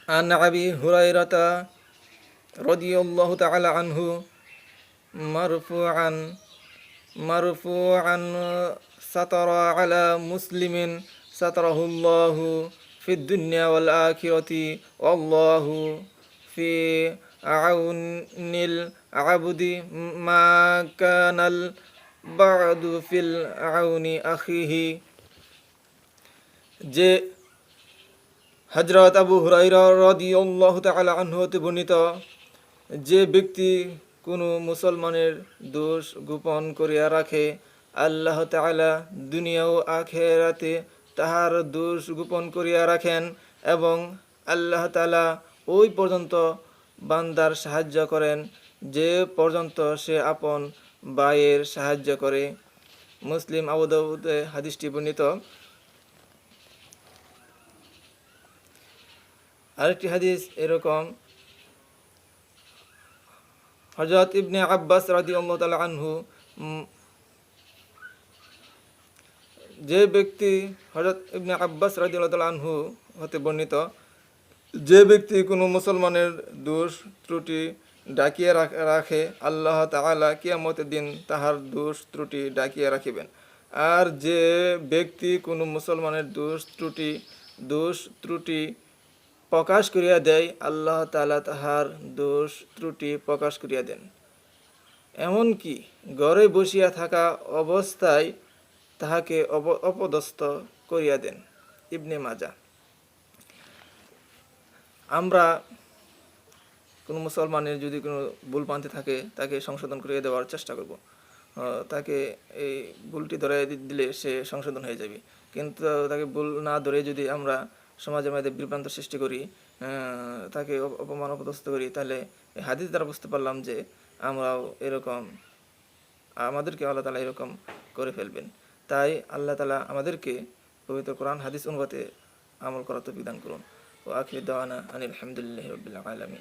عن أبي هريرة رضي الله تعالى عنه مرفوعا مرفوعا سطر على مسلم ستره الله في الدنيا والآخرة والله في عون العبد ما كان البعد في العون أخيه যে হযরত আবু হুরায়রা রাদিয়াল্লাহু তাআলা আনহু হতে বর্ণিত, যে ব্যক্তি কোনো মুসলমানের দোষ গোপন করিয়া রাখে, আল্লাহ তাআলা দুনিয়া ও আখিরাতে তাহার দোষ গোপন করিয়া রাখেন এবং আল্লাহ তাআলা ওই পর্যন্ত বান্দার সাহায্য করেন যে পর্যন্ত সে আপন ভাইয়ের সাহায্য করে। মুসলিম আবু দাউদে হাদিসটি বর্ণিত। আরেকটি হাদিস এরকম, হযরত ইবনে আব্বাস রাদিয়াল্লাহু তাআলা আনহু যে ব্যক্তি হযরত ইবনে আব্বাস রাদিয়াল্লাহু তাআলা আনহু হতে বর্ণিত, যে ব্যক্তি কোনো মুসলমানের দোষ ত্রুটি ডাকিয়ে রাখে, আল্লাহ তাআলা কিয়ামতের দিন তাহার দোষ ত্রুটি ডাকিয়ে রাখিবেন। আর যে ব্যক্তি কোনো মুসলমানের দোষ ত্রুটি প্রকাশ করিয়া দেয়, আল্লাহ তাআলা তাহার দোষ ত্রুটি প্রকাশ করিয়া দেন। এমনকি ঘরে বসিয়া থাকা অবস্থায় তাহাকে অপদস্থ করিয়া দেন। ইবনে মাজাহ। আমরা কোনো মুসলমানের যদি কোনো ভুল প্রান্তে থাকে তাকে সংশোধন করিয়ে দেওয়ার চেষ্টা করব। তাকে এই ভুলটি ধরে দিলে সে সংশোধন হয়ে যাবে। কিন্তু তাকে ভুল না ধরে যদি আমরা সমাজের মধ্যে বিভ্রান্ত সৃষ্টি করি, তাকে অপমান অপদস্থ করি, তাহলে এই হাদিস দ্বারা বুঝতে পারলাম যে আমরাও এরকম, আমাদেরকে আল্লাহ তাআলা এরকম করে ফেলবেন। তাই আল্লাহ তাআলা আমাদেরকে পবিত্র কোরআন হাদিস অনুপাতে আমল করার তৌফিক দান করুন। ওয়া আখিরু দাওয়ানা আনিল হামদুলিল্লাহি রাব্বিল আলামিন।